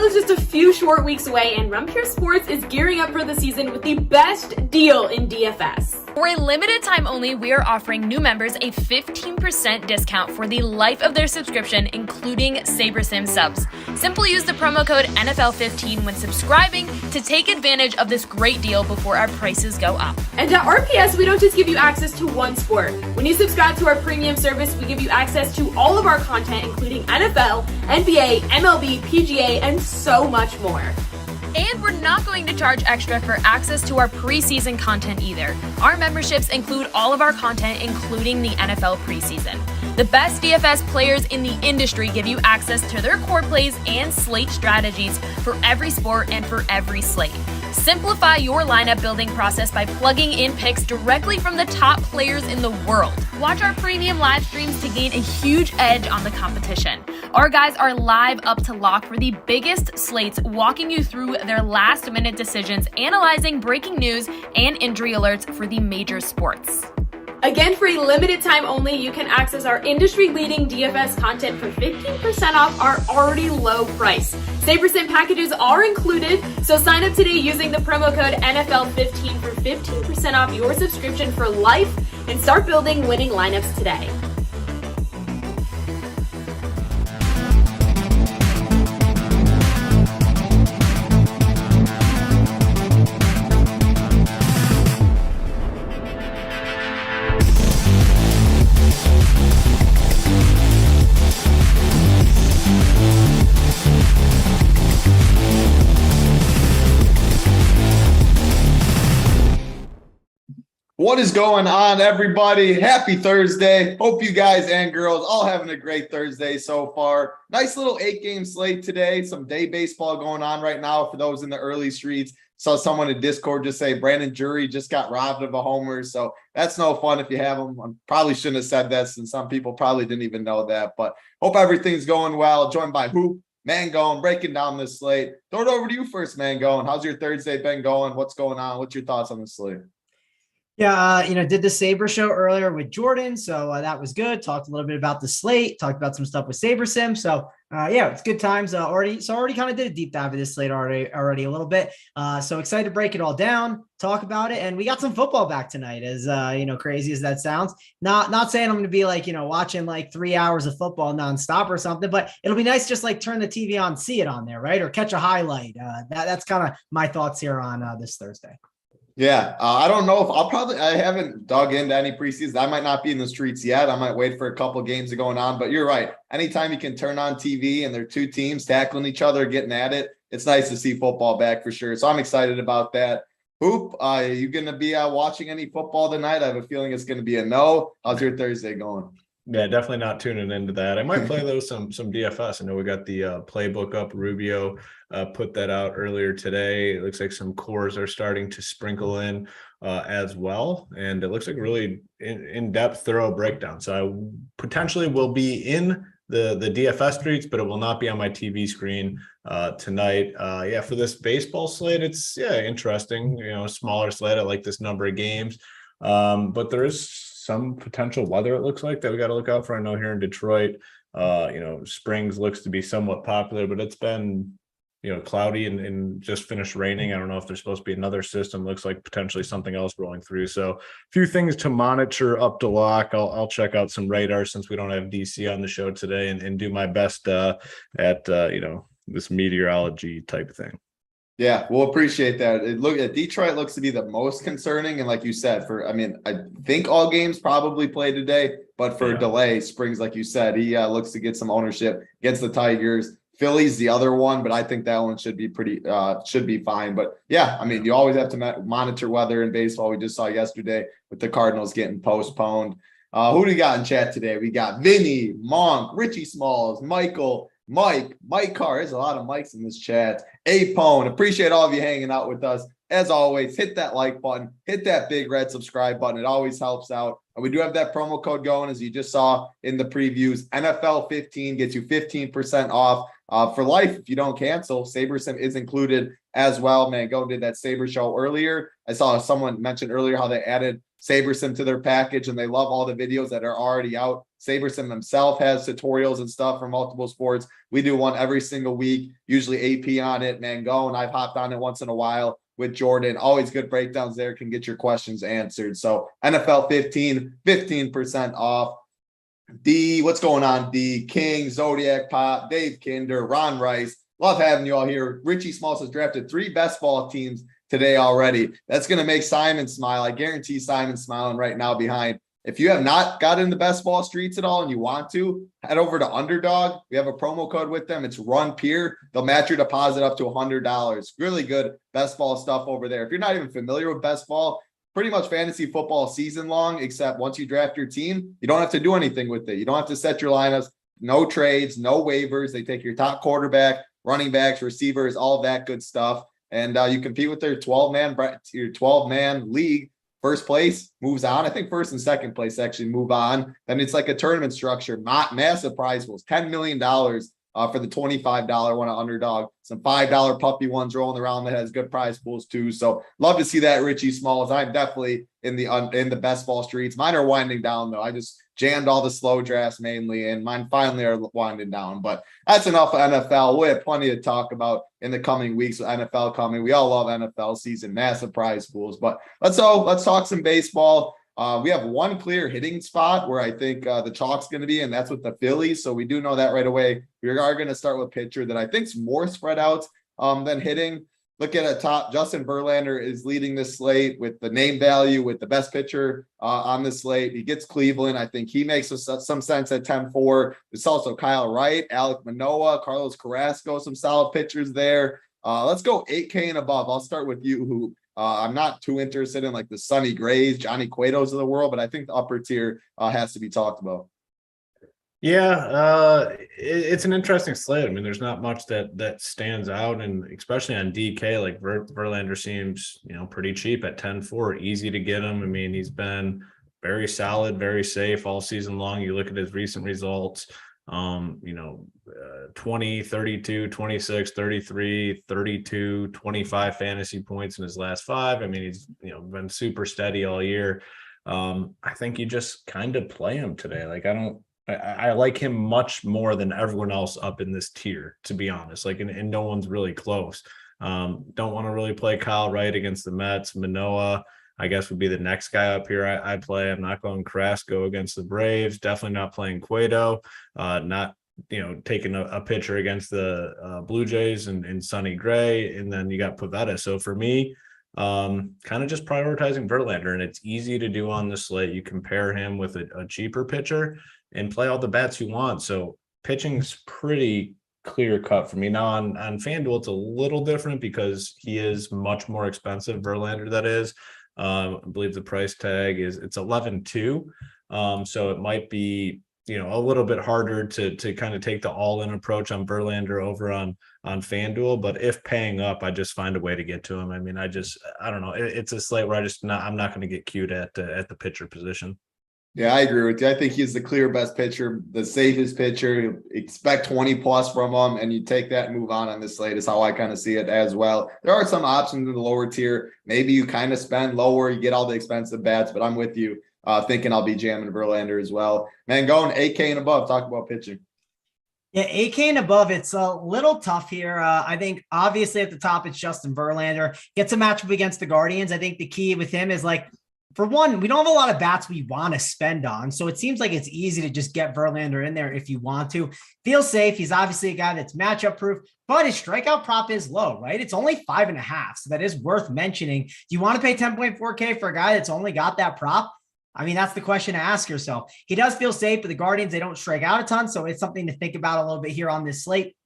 is just a few short weeks away, and Rumpure Sports is gearing up for the season with the best deal in DFS. For a limited time only, we are offering new members a 15% discount for the life of their subscription, including SaberSim subs. Simply use the promo code NFL15 when subscribing to take advantage of this great deal before our prices go up. And at RPS, we don't just give you access to one sport. When you subscribe to our premium service, we give you access to all of our content, including NFL, NBA, MLB, PGA, and so much more. And we're not going to charge extra for access to our preseason content either. Our memberships include all of our content, including the NFL preseason. The best DFS players in the industry give you access to their core plays and slate strategies for every sport and for every slate. Simplify your lineup building process by plugging in picks directly from the top players in the world. Watch our premium live streams to gain a huge edge on the competition. Our guys are live up to lock for the biggest slates, walking you through their last-minute decisions, analyzing breaking news and injury alerts for the major sports. Again, for a limited time only, you can access our industry-leading DFS content for 15% off our already low price. SaberSim packages are included, so sign up today using the promo code NFL15 for 15% off your subscription for life and start building winning lineups today. What is going on, everybody? Happy Thursday. Hope you guys and girls all having a great Thursday so far. Nice little 8-game slate today. Some day baseball going on right now for those in the early streets. Saw someone in Discord just say Brandon Drury just got robbed of a homer. So that's no fun if you have him. I probably shouldn't have said that, since some people probably didn't even know that. But hope everything's going well. Joined by Hoop, Mangone, breaking down this slate. Throw it over to you first, Mangone. How's your Thursday been going? What's going on? What's your thoughts on the slate? Yeah, did the Saber show earlier with Jordan, so that was good. Talked a little bit about the slate, talked about some stuff with SaberSim. So yeah, it's good times already. So already kind of did a deep dive of this slate already a little bit. So excited to break it all down, talk about it, and we got some football back tonight. As crazy as that sounds, not saying I'm going to be like watching like 3 hours of football nonstop or something, but it'll be nice just like turn the TV on, see it on there, right, or catch a highlight. That's kind of my thoughts here on this Thursday. Yeah, I don't know if I haven't dug into any preseason. I might not be in the streets yet. I might wait for a couple games going on, but you're right. Anytime you can turn on TV and there are two teams tackling each other, getting at it, it's nice to see football back for sure. So I'm excited about that. Hoop, are you going to be watching any football tonight? I have a feeling it's going to be a no. How's your Thursday going? Yeah, definitely not tuning into that. I might play though some DFS. I know we got the playbook up. Rubio put that out earlier today. It looks like some cores are starting to sprinkle in as well, and it looks like a really in-depth, thorough breakdown. So I potentially will be in the DFS streets, but it will not be on my TV screen tonight. Yeah, for this baseball slate, it's interesting. Smaller slate. I like this number of games, but there is some potential weather, it looks like, that we got to look out for. I know here in Detroit, Springs looks to be somewhat popular, but it's been, cloudy and just finished raining. I don't know if there's supposed to be another system. Looks like potentially something else rolling through. So a few things to monitor up to lock. I'll check out some radar since we don't have DC on the show today and do my best at this meteorology type thing. Yeah, we'll appreciate that. Detroit looks to be the most concerning. And like you said, I think all games probably play today, but for a delay, Springs, like you said, he looks to get some ownership against the Tigers. Phillies, the other one, but I think that one should be should be fine. But yeah, you always have to monitor weather in baseball. We just saw yesterday with the Cardinals getting postponed. Who do we got in chat today? We got Vinny, Monk, Richie Smalls, Michael, Mike Carr. There's a lot of mics in this chat. Apone, appreciate all of you hanging out with us. As always, hit that like button, hit that big red subscribe button. It always helps out. And we do have that promo code going, as you just saw in the previews. NFL15 gets you 15% off for life if you don't cancel. SaberSim is included as well. Mangone did that Saber show earlier. I saw someone mention earlier how they added SaberSim to their package, and they love all the videos that are already out. SaberSim himself has tutorials and stuff for multiple sports. We do one every single week, usually AP on it. Mangone, I've hopped on it once in a while with Jordan. Always good breakdowns there, can get your questions answered. So NFL 15% off. D, what's going on? D, King, Zodiac Pop, Dave Kinder, Ron Rice. Love having you all here. Richie Smalls has drafted 3 best ball teams today already. That's going to make Simon smile. I guarantee Simon's smiling right now behind. If you have not got in the best ball streets at all and you want to, head over to Underdog. We have a promo code with them. It's Run Peer. They'll match your deposit up to $100. Really good best ball stuff over there. If you're not even familiar with best ball, pretty much fantasy football season long, except once you draft your team, you don't have to do anything with it. You don't have to set your lineups, no trades, no waivers. They take your top quarterback, running backs, receivers, all that good stuff. And you compete with their 12-man league. First place moves on. I think first and second place actually move on. Then it's like a tournament structure, massive prize pools, $10 million for the $25 one at Underdog. Some $5 puppy ones rolling around that has good prize pools too. So love to see that, Richie Smalls. I'm definitely in the best ball streets. Mine are winding down though. I just jammed all the slow drafts mainly, and mine finally are winding down. But that's enough of NFL. We'll have plenty to talk about in the coming weeks with NFL coming. We all love NFL season, massive prize pools. But let's talk some baseball. We have one clear hitting spot where I think the chalk's going to be, and that's with the Phillies. So we do know that right away. We are going to start with pitcher that I think's more spread out than hitting. Look at a top. Justin Verlander is leading this slate with the name value, with the best pitcher on the slate. He gets Cleveland. I think he makes some sense at 10-4. It's also Kyle Wright, Alek Manoah, Carlos Carrasco, some solid pitchers there. Let's go 8K and above. I'll start with you, who I'm not too interested in, like the Sonny Grays, Johnny Cuetos of the world, but I think the upper tier has to be talked about. Yeah, it's an interesting slate. I mean, there's not much that stands out, and especially on DK, like Verlander seems, pretty cheap at 10-4, easy to get him. I mean, he's been very solid, very safe all season long. You look at his recent results, 20, 32, 26, 33, 32, 25 fantasy points in his last 5. I mean, he's, been super steady all year. I think you just kind of play him today. Like, I like him much more than everyone else up in this tier, to be honest. Like, and no one's really close. Don't want to really play Kyle Wright against the Mets. Manoah, I guess, would be the next guy up here I play. I'm not going Carrasco against the Braves. Definitely not playing Cueto. Not, taking a pitcher against the Blue Jays and Sonny Gray. And then you got Pivetta. So for me, kind of just prioritizing Verlander, and it's easy to do on the slate. You compare him with a cheaper pitcher and play all the bats you want. So pitching's pretty clear cut for me. Now on FanDuel, it's a little different because he is much more expensive. Verlander, that is. I believe the price tag it's 11.2. So it might be, a little bit harder to kind of take the all-in approach on Verlander over on FanDuel. But if paying up, I just find a way to get to him. I mean, I don't know. It's a slate where I'm not going to get cute at the pitcher position. Yeah, I agree with you. I think he's the clear best pitcher, the safest pitcher. You expect 20 plus from him, and you take that and move on this slate is how I kind of see it as well. There are some options in the lower tier. Maybe you kind of spend lower, you get all the expensive bats, but I'm with you, thinking I'll be jamming Verlander as well. Man, going 8K and above, talk about pitching. Yeah, 8K and above, it's a little tough here. I think obviously at the top, it's Justin Verlander. Gets a matchup against the Guardians. I think the key with him is, like, for one, we don't have a lot of bats we want to spend on. So it seems like it's easy to just get Verlander in there if you want to. Feels safe. He's obviously a guy that's matchup proof, but his strikeout prop is low, right? It's only 5.5. So that is worth mentioning. Do you want to pay 10.4K for a guy that's only got that prop? I mean, that's the question to ask yourself. He does feel safe, but the Guardians, they don't strike out a ton. So it's something to think about a little bit here on this slate.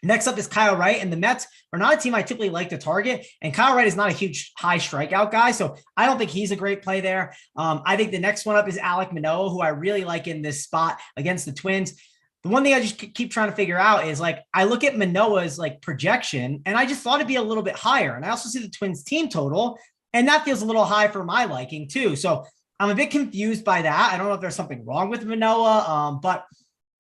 Next up is Kyle Wright, and the Mets are not a team I typically like to target. And Kyle Wright is not a huge high strikeout guy, so I don't think he's a great play there. I think the next one up is Alek Manoah, who I really like in this spot against the Twins. The one thing I just keep trying to figure out is, like, I look at Manoah's projection, and I just thought it'd be a little bit higher. And I also see the Twins team total, and that feels a little high for my liking too. So I'm a bit confused by that. I don't know if there's something wrong with Manoah, but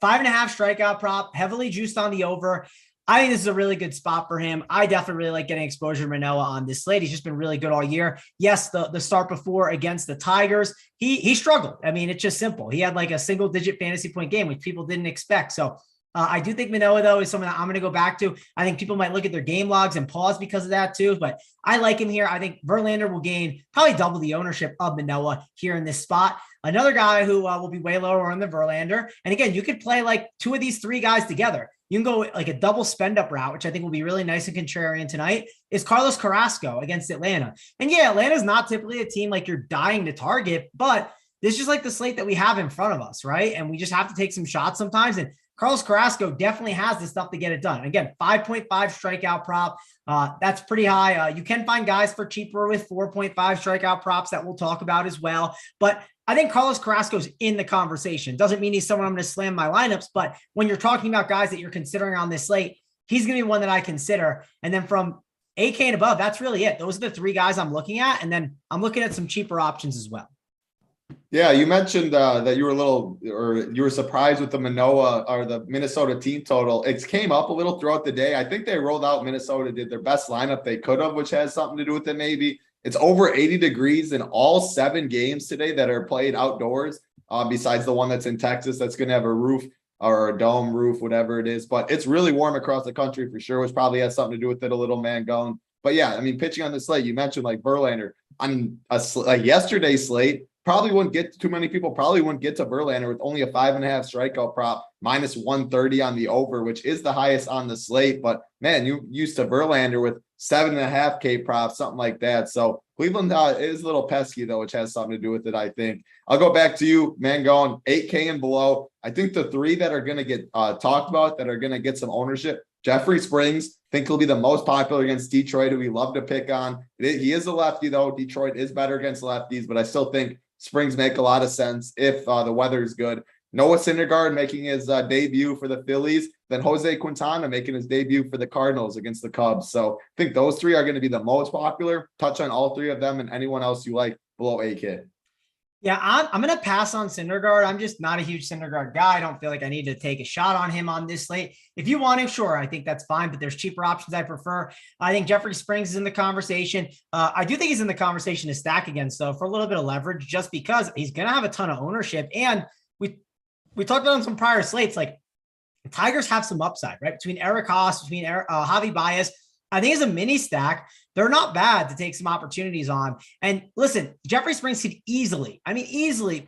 5.5 strikeout prop, heavily juiced on the over. I think this is a really good spot for him. I definitely really like getting exposure to Manoah on this slate. He's just been really good all year. Yes, the start before against the Tigers, he struggled. I mean, it's just simple. He had like a single digit fantasy point game, which people didn't expect. So I do think Manoah, though, is someone that I'm going to go back to. I think people might look at their game logs and pause because of that too, but I like him here. I think Verlander will gain probably double the ownership of Manoah here in this spot. Another guy who will be way lower on the Verlander. And again, you could play like two of these three guys together. You can go like a double spend up route, which I think will be really nice and contrarian tonight, is Carlos Carrasco against Atlanta. And yeah, Atlanta's not typically a team like you're dying to target, but this is just like the slate that we have in front of us, right? And we just have to take some shots sometimes. And Carlos Carrasco definitely has the stuff to get it done. Again, 5.5 strikeout prop. That's pretty high. You can find guys for cheaper with 4.5 strikeout props that we'll talk about as well. But I think Carlos Carrasco's in the conversation. Doesn't mean he's someone I'm going to slam my lineups, but when you're talking about guys that you're considering on this slate, he's going to be one that I consider. And then from AK and above, that's really it. Those are the three guys I'm looking at. And then I'm looking at some cheaper options as well. Yeah, you mentioned that you were surprised with the Manoah or the Minnesota team total. It came up a little throughout the day. I think they rolled out Minnesota, did their best lineup they could have, which has something to do with it maybe. It's over 80 degrees in all 7 games today that are played outdoors, besides the one that's in Texas that's going to have a roof or a dome roof, whatever it is. But it's really warm across the country for sure, which probably has something to do with it a little, Mangone. But yeah, I mean, pitching on the slate, you mentioned like Verlander on like yesterday's slate, probably wouldn't get too many people, probably wouldn't get to Verlander with only a 5.5 strikeout prop, minus 130 on the over, which is the highest on the slate. But man, you used to Verlander with 7.5K props, something like that. So Cleveland is a little pesky though, which has something to do with it, I think. I'll go back to you, Mangone, 8K and below. I think the three that are going to get talked about, that are going to get some ownership, Jeffrey Springs, think he'll be the most popular against Detroit, who we love to pick on. He is a lefty though. Detroit is better against lefties, but I still think Springs make a lot of sense if the weather is good. Noah Syndergaard making his debut for the Phillies, then Jose Quintana making his debut for the Cardinals against the Cubs. So I think those three are going to be the most popular. Touch on all three of them and anyone else you like below 8K. Yeah, I'm going to pass on Syndergaard. I'm just not a huge Syndergaard guy. I don't feel like I need to take a shot on him on this slate. If you want him, sure, I think that's fine, but there's cheaper options I prefer. I think Jeffrey Springs is in the conversation. I do think he's in the conversation to stack against, though, for a little bit of leverage, just because he's going to have a ton of ownership. And we talked about on some prior slates, like the Tigers have some upside, right? Between Eric Haas, between Javi Baez, I think as a mini stack, they're not bad to take some opportunities on. And listen, Jeffrey Springs could easily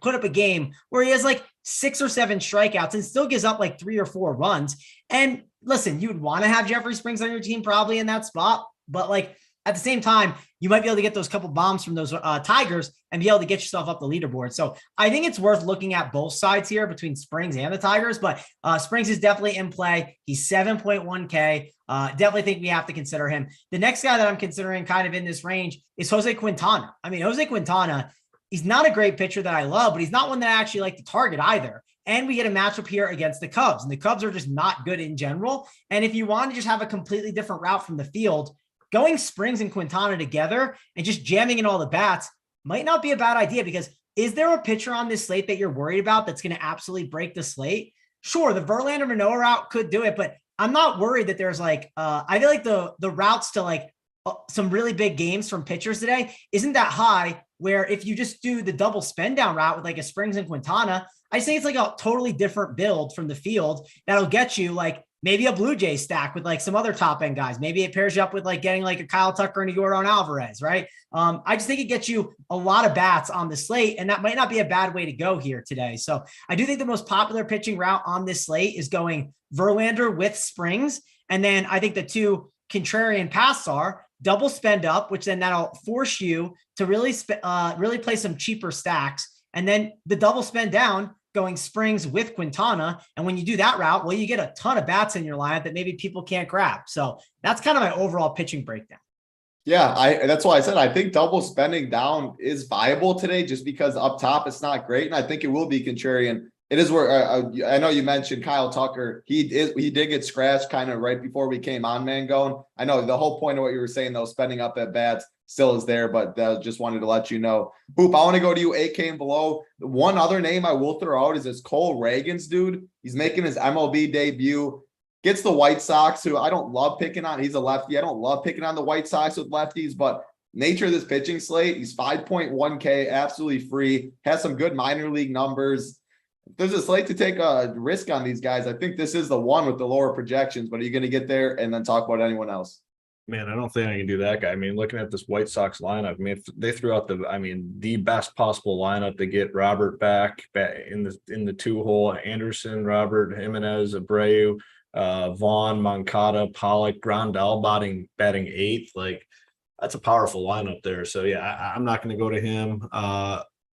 put up a game where he has like 6 or 7 strikeouts and still gives up like 3 or 4 runs. And listen, you would want to have Jeffrey Springs on your team probably in that spot, but like at the same time, you might be able to get those couple bombs from those Tigers and be able to get yourself up the leaderboard. So I think it's worth looking at both sides here between Springs and the Tigers, but Springs is definitely in play. He's 7.1K. Definitely think we have to consider him. The next guy that I'm considering kind of in this range is Jose Quintana. I mean, Jose Quintana, he's not a great pitcher that I love, but he's not one that I actually like to target either. And we get a matchup here against the Cubs, and the Cubs are just not good in general. And if you want to just have a completely different route from the field, going Springs and Quintana together and just jamming in all the bats might not be a bad idea, because is there a pitcher on this slate that you're worried about that's going to absolutely break the slate? Sure, the Verlander Manoah route could do it, but I'm not worried that there's like, I feel like the routes to like some really big games from pitchers today isn't that high, where if you just do the double spend down route with like a Springs and Quintana, I say it's like a totally different build from the field that'll get you like maybe a Blue Jay stack with like some other top end guys. Maybe it pairs you up with like getting like a Kyle Tucker and a Yordan Alvarez, right? I just think it gets you a lot of bats on the slate, and that might not be a bad way to go here today. So I do think the most popular pitching route on this slate is going Verlander with Springs. And then I think the two contrarian paths are double spend up, which then that'll force you to really play some cheaper stacks. And then the double spend down, going Springs with Quintana. And when you do that route, well, you get a ton of bats in your lineup that maybe people can't grab. So that's kind of my overall pitching breakdown. Yeah, that's why I said I think double spending down is viable today, just because up top it's not great, and I think it will be contrarian. It is where I know you mentioned Kyle Tucker. He did get scratched kind of right before we came on, Mangone. I know the whole point of what you were saying though, spending up at bats still is there, but just wanted to let you know. Boop, I want to go to you, 8K and below. One other name I will throw out is this Cole Reagans dude. He's making his MLB debut. Gets the White Sox, who I don't love picking on. He's a lefty. I don't love picking on the White Sox with lefties, but nature of this pitching slate, he's 5.1K, absolutely free, has some good minor league numbers. If there's a slate to take a risk on these guys, I think this is the one with the lower projections, but are you going to get there and then talk about anyone else? Man, I don't think I can do that guy. I mean, looking at this White Sox lineup, I mean, if they threw out the best possible lineup to get Robert back in the 2-hole, Anderson, Robert, Jimenez, Abreu, Vaughn, Moncada, Pollock, Grandal batting 8th. Like, that's a powerful lineup there. So yeah, I'm not going to go to him.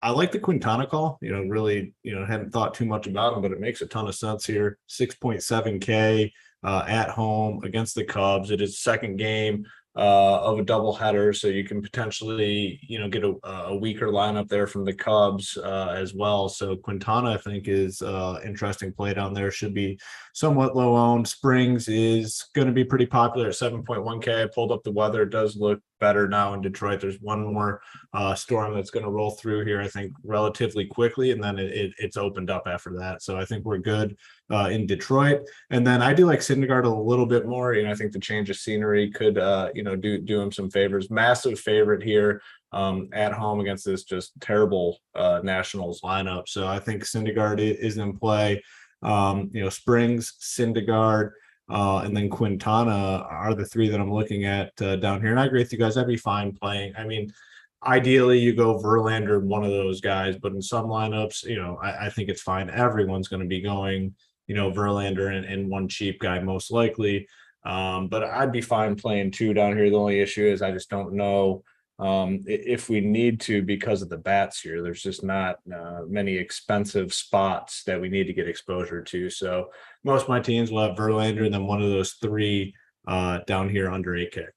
I like the Quintana call, really, hadn't thought too much about him, but it makes a ton of sense here. 6.7K at home against the Cubs. It is second game of a doubleheader, so you can potentially, get a weaker lineup there from the Cubs as well. So Quintana, I think, is interesting play down there. Should be somewhat low owned. Springs is going to be pretty popular at 7.1K. I pulled up the weather. It does look better now in Detroit. There's one more storm that's going to roll through here, I think, relatively quickly, and then it's opened up after that. So I think we're good in Detroit. And then I do like Syndergaard a little bit more. I think the change of scenery could do him some favors. Massive favorite here at home against this just terrible Nationals lineup. So I think Syndergaard is in play. Springs, Syndergaard, and then Quintana are the 3 that I'm looking at down here. And I agree with you guys. I'd be fine playing. I mean, ideally you go Verlander, one of those guys, but in some lineups, I think it's fine. Everyone's going to be going, Verlander and one cheap guy most likely. But I'd be fine playing 2 down here. The only issue is I just don't know if we need to, because of the bats here. There's just not many expensive spots that we need to get exposure to. So most of my teams will have Verlander and then one of those 3 down here under 8K.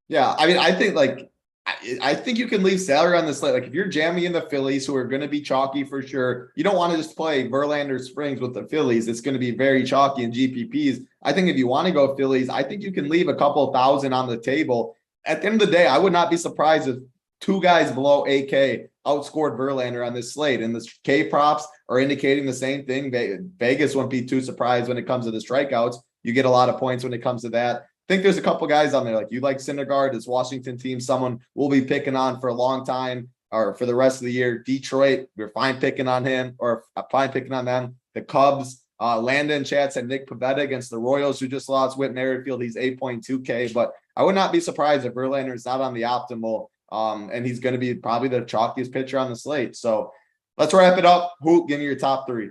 Yeah, I mean, I think you can leave salary on the slate. Like, if you're jamming in the Phillies, who are going to be chalky for sure, you don't want to just play Verlander Springs with the Phillies. It's going to be very chalky in GPPs. I think if you want to go Phillies, I think you can leave a couple thousand on the table. At the end of the day, I would not be surprised if 2 guys below 8K outscored Verlander on this slate. And the K props are indicating the same thing. Vegas wouldn't be too surprised when it comes to the strikeouts. You get a lot of points when it comes to that. I think there's a couple guys on there. Like, you like Syndergaard, this Washington team, someone we'll be picking on for a long time or for the rest of the year. Detroit, we're fine picking on him or fine picking on them. The Cubs, Landon chats and Nick Pivetta against the Royals, who just lost Whit Merrifield. He's 8.2K, but I would not be surprised if Verlander is not on the optimal, and he's going to be probably the chalkiest pitcher on the slate. So let's wrap it up. Who, give me your top 3.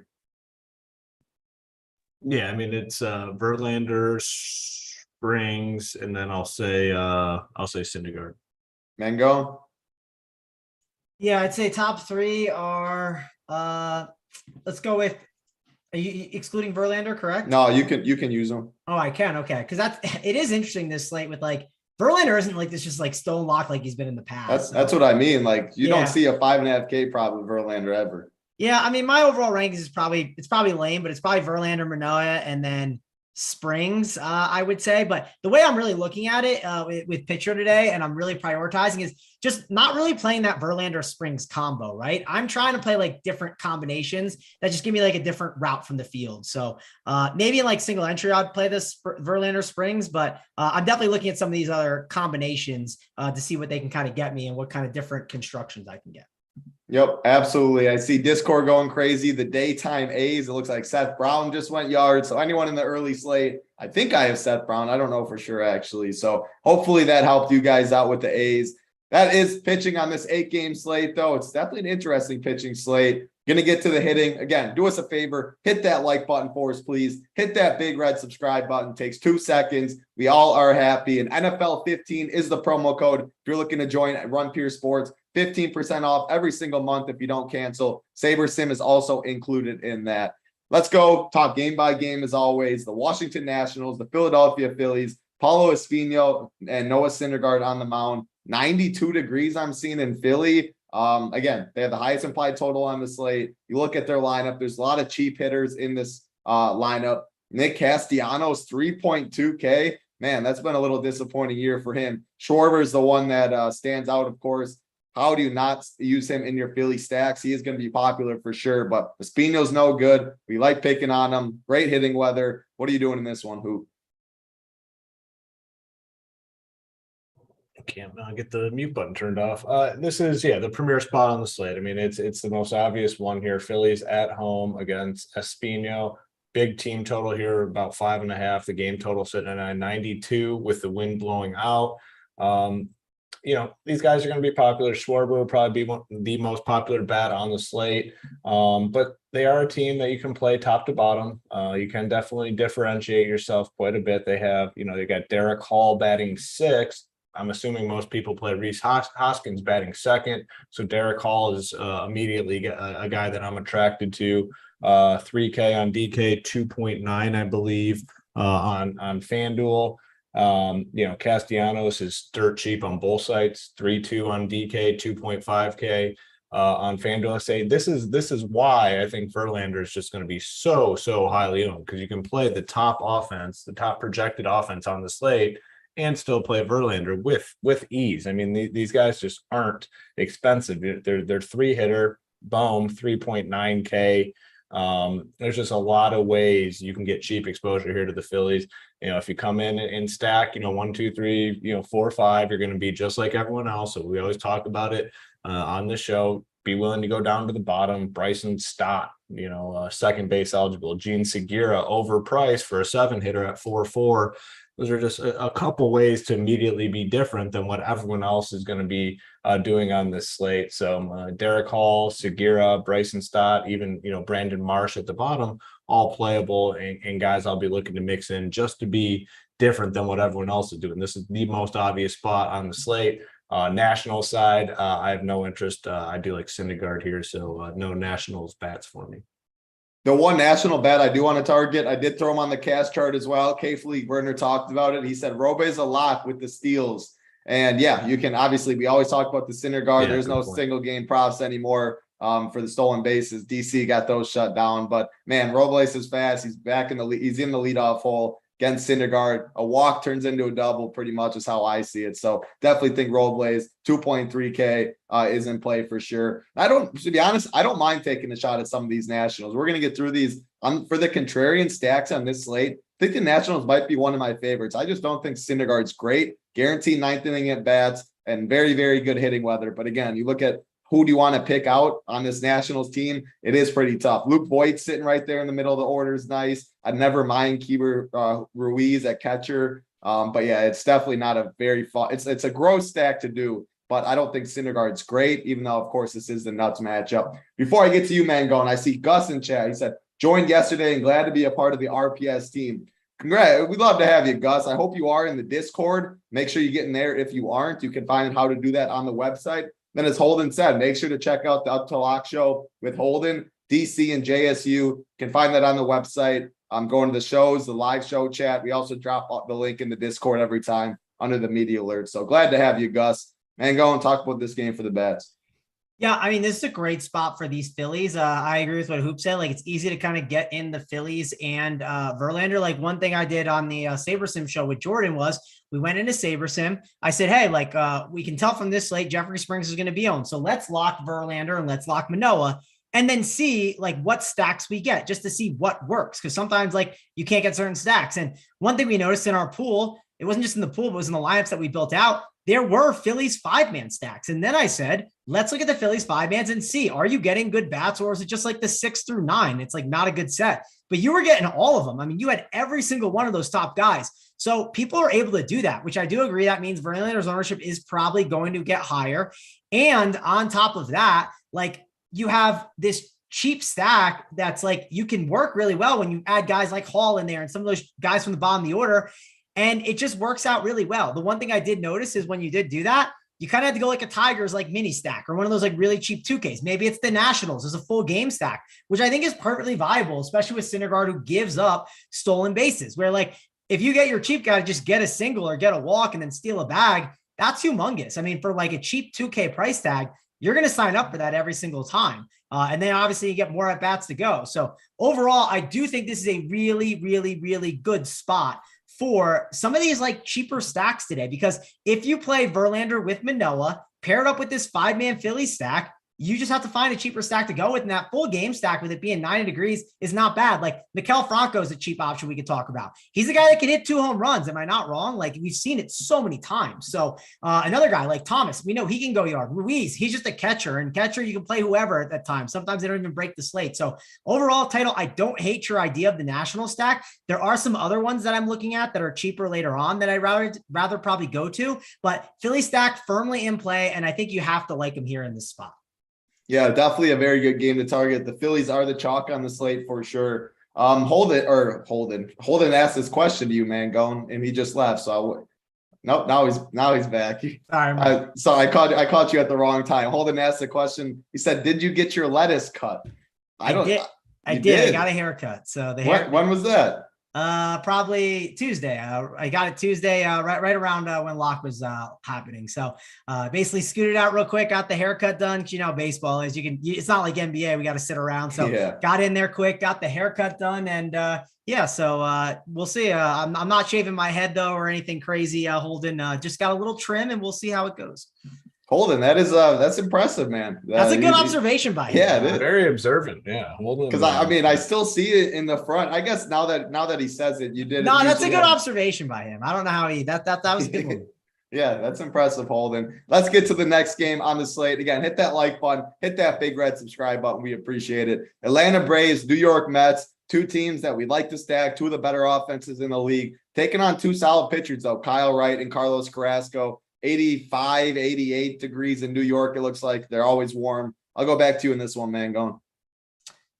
Yeah, I mean, it's Verlander, Springs, and then I'll say Syndergaard. Mango? Yeah, I'd say top 3 are let's go with, are you excluding Verlander, correct? No, you can use them. Oh, I can. Okay. Cause it is interesting, this slate with like Verlander isn't like this, just like stone locked like he's been in the past. That's what I mean. Like, you don't see a 5.5K prop with Verlander ever. Yeah. I mean, my overall rankings is probably lame, but it's probably Verlander, Manoah, and then Springs, I would say. But the way I'm really looking at it with pitcher today, and I'm really prioritizing, is just not really playing that Verlander Springs combo, right? I'm trying to play like different combinations that just give me like a different route from the field. So maybe in like single entry, I'd play this Verlander Springs, but I'm definitely looking at some of these other combinations to see what they can kind of get me and what kind of different constructions I can get. Yep, absolutely. I see Discord going crazy. The daytime A's, it looks like Seth Brown just went yard. So anyone in the early slate, I think I have Seth Brown. I don't know for sure, actually. So hopefully that helped you guys out with the A's. That is pitching on this 8-game slate, though. It's definitely an interesting pitching slate. Going to get to the hitting. Again, do us a favor. Hit that like button for us, please. Hit that big red subscribe button. It takes 2 seconds. We all are happy. And NFL 15 is the promo code. If you're looking to join Run Pure Sports, 15% off every single month if you don't cancel. Saber Sim is also included in that. Let's go talk game by game as always. The Washington Nationals, the Philadelphia Phillies, Paulo Espino and Noah Syndergaard on the mound. 92 degrees I'm seeing in Philly. Again, they have the highest implied total on the slate. You look at their lineup, there's a lot of cheap hitters in this lineup. Nick Castellanos, 3.2K. Man, that's been a little disappointing year for him. Schwarber is the one that stands out, of course. How do you not use him in your Philly stacks? He is going to be popular for sure, but Espino's no good. We like picking on him. Great hitting weather. What are you doing in this one, Hoop? Can't get the mute button turned off. This is the premier spot on the slate. I mean, it's the most obvious one here. Phillies at home against Espino. Big team total here, about 5.5. The game total sitting at 92 with the wind blowing out. These guys are going to be popular. Schwarber will probably be the most popular bat on the slate. But they are a team that you can play top to bottom. You can definitely differentiate yourself quite a bit. They have, they got Derek Hall batting 6th. I'm assuming most people play Rhys Hoskins batting 2nd. So Derek Hall is immediately a guy that I'm attracted to. 3K on DK, 2.9, I believe, on FanDuel. Castellanos is dirt cheap on both sites, 3.2 on DK, 2.5K on FanDuel. I say this is why I think Verlander is just going to be so highly owned, because you can play the top offense, the top projected offense on the slate, and still play Verlander with ease. I mean, these guys just aren't expensive. They're 3-hitter, boom, 3.9K. There's just a lot of ways you can get cheap exposure here to the Phillies. If you come in and stack, 1, 2, 3, 4, 5, you're going to be just like everyone else. So we always talk about it on the show. Be willing to go down to the bottom. Bryson Stott, second base eligible. Gene Segura overpriced for a 7-hitter at 4.4. Those are just a couple ways to immediately be different than what everyone else is going to be doing on this slate. So Derek Hall, Segura, Bryson Stott, even, Brandon Marsh at the bottom, all playable and guys I'll be looking to mix in just to be different than what everyone else is doing. This is the most obvious spot on the slate. National side, I have no interest. I do like Syndergaard here, so no Nationals bats for me. The one national bet I do want to target, I did throw him on the cast chart as well. K-Fleet Werner talked about it. He said Roby's a lock with the steals. And you can obviously, we always talk about the Syndergaard. There's no single game props anymore for the stolen bases. DC got those shut down. But man, Robles is fast. He's back in the lead. He's in the leadoff hole against Syndergaard. A walk turns into a double, pretty much is how I see it. So definitely think Robles 2.3K is in play for sure. To be honest, I don't mind taking a shot at some of these Nationals. We're going to get through these. For the contrarian stacks on this slate, I think the Nationals might be one of my favorites. I just don't think Syndergaard's great. Guaranteed 9th inning at bats and very, very good hitting weather. But again, you look at who do you want to pick out on this Nationals team? It is pretty tough. Luke Voigt sitting right there in the middle of the order is nice. I'd never mind Keeper Ruiz at catcher. But it's definitely not a very fun. It's a gross stack to do, but I don't think Syndergaard's great, even though, of course, this is the nuts matchup. Before I get to you, Mangone, I see Gus in chat. He said, joined yesterday and glad to be a part of the RPS team. Congrats. We'd love to have you, Gus. I hope you are in the Discord. Make sure you get in there. If you aren't, you can find how to do that on the website. Then, as Holden said, make sure to check out the Up to Lock show with Holden, DC, and JSU. You can find that on the website. I'm going to the shows, the live show chat. We also drop the link in the Discord every time under the media alert. So glad to have you, Gus. Man, go and talk about this game for the bets. Yeah, I mean, this is a great spot for these Phillies. I agree with what Hoop said. Like, it's easy to kind of get in the Phillies and Verlander. Like, one thing I did on the SaberSim show with Jordan was we went into SaberSim. I said, hey, we can tell from this slate, Jeffrey Springs is going to be owned. So let's lock Verlander and let's lock Manoah and then see what stacks we get just to see what works. Because sometimes you can't get certain stacks. And one thing we noticed in our pool, it wasn't just in the pool, but it was in the lineups that we built out. There were Phillies 5-man stacks. And then I said, let's look at the Phillies 5-mans and see, are you getting good bats or is it just the 6 through 9? It's not a good set, but you were getting all of them. I mean, you had every single one of those top guys. So people are able to do that, which I do agree. That means Verlander's ownership is probably going to get higher. And on top of that, you have this cheap stack that's you can work really well when you add guys like Hall in there and some of those guys from the bottom of the order. And it just works out really well. The one thing I did notice is when you did do that, you kind of had to go a Tigers mini stack or one of those really cheap 2Ks. Maybe it's the Nationals as a full game stack, which I think is perfectly viable, especially with Syndergaard, who gives up stolen bases, where if you get your cheap guy to just get a single or get a walk and then steal a bag, that's humongous. I mean, for a cheap 2K price tag, you're going to sign up for that every single time. And then obviously you get more at bats to go. So overall, I do think this is a really, really, really good spot for some of these cheaper stacks today, because if you play Verlander with Manoah paired up with this 5-man Philly stack, you just have to find a cheaper stack to go with. And that full game stack with it being 90 degrees is not bad. Like Maikel Franco is a cheap option we could talk about. He's a guy that can hit 2 home runs. Am I not wrong? Like we've seen it so many times. So another guy like Thomas, we know he can go yard. Ruiz, he's just a catcher, and catcher, you can play whoever at that time. Sometimes they don't even break the slate. So overall title, I don't hate your idea of the national stack. There are some other ones that I'm looking at that are cheaper later on that I'd rather probably go to, but Philly stack firmly in play. And I think you have to like him here in this spot. Yeah, definitely a very good game to target. The Phillies are the chalk on the slate for sure. Holden asked this question to you, Mangone, and he just left. So nope, now he's back. So I caught you at the wrong time. Holden asked the question. He said, "Did you get your lettuce cut?" I did. I got a haircut. So when was that? Probably Tuesday. I got it Tuesday, right around when lock was happening. So basically scooted out real quick, got the haircut done. 'Cause you know how baseball is. It's not like NBA. We got to sit around. So got in there quick, got the haircut done, and so we'll see. I'm not shaving my head though or anything crazy. Holden just got a little trim, and we'll see how it goes. Holden, that's impressive, man. That's a good observation by him. Yeah, very observant. Yeah, because I still see it in the front. I guess now that he says it, you did. No, that's a good observation by him. I don't know how that was a good one. Yeah, that's impressive, Holden. Let's get to the next game on the slate. Again, hit that like button, hit that big red subscribe button. We appreciate it. Atlanta Braves, New York Mets, 2 teams that we'd like to stack, 2 of the better offenses in the league, taking on 2 solid pitchers though, Kyle Wright and Carlos Carrasco. 85, 88 degrees in New York. It looks like they're always warm. I'll go back to you in this one, man. Going.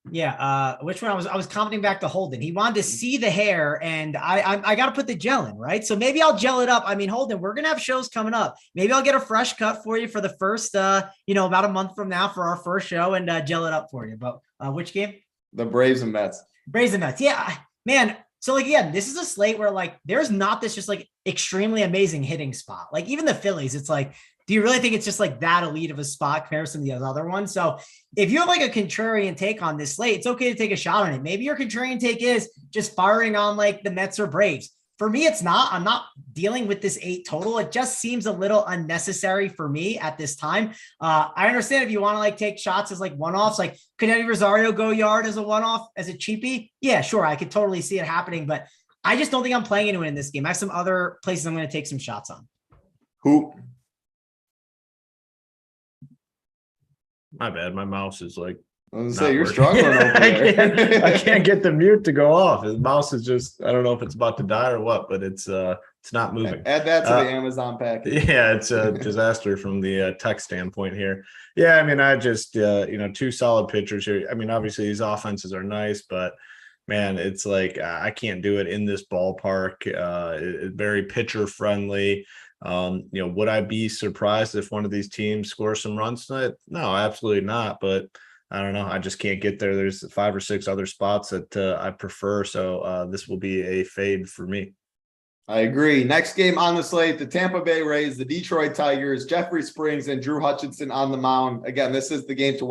Yeah. Which one? I was commenting back to Holden. He wanted to see the hair, and I got to put the gel in, right? So maybe I'll gel it up. I mean, Holden, we're going to have shows coming up. Maybe I'll get a fresh cut for you for the first, about a month from now for our first show, and gel it up for you. But which game? The Braves and Mets. Braves and Mets. Yeah, man. So like, again, this is a slate where like, there's not this just like extremely amazing hitting spot. Like even the Phillies, it's like, do you really think it's just like that elite of a spot compared to some of the other ones? So if you have like a contrarian take on this slate, it's okay to take a shot on it. Maybe your contrarian take is just firing on like the Mets or Braves. For me, it's not. I'm not dealing with this 8 total. It just seems a little unnecessary for me at this time. I understand if you want to like take shots as like one-offs, like could Eddie Rosario go yard as a one-off, as a cheapie? Yeah, sure. I could totally see it happening, but I just don't think I'm playing anyone in this game. I have some other places I'm going to take some shots on. Who? My bad. My mouse is like. I was gonna say you're struggling over there. I can't get the mute to go off. The mouse is just, I don't know if it's about to die or what, but it's not moving. Add that to the Amazon package. Yeah, it's a disaster from the tech standpoint here. Yeah, I mean, I just 2 solid pitchers here. I mean, obviously these offenses are nice, but man, it's like I can't do it in this ballpark. It's very pitcher friendly. Would I be surprised if one of these teams scores some runs tonight? No, absolutely not. But I don't know. I just can't get there. There's 5 or 6 other spots that I prefer. So this will be a fade for me. I agree. Next game on the slate, the Tampa Bay Rays, the Detroit Tigers, Jeffrey Springs and Drew Hutchinson on the mound. Again, this is the game to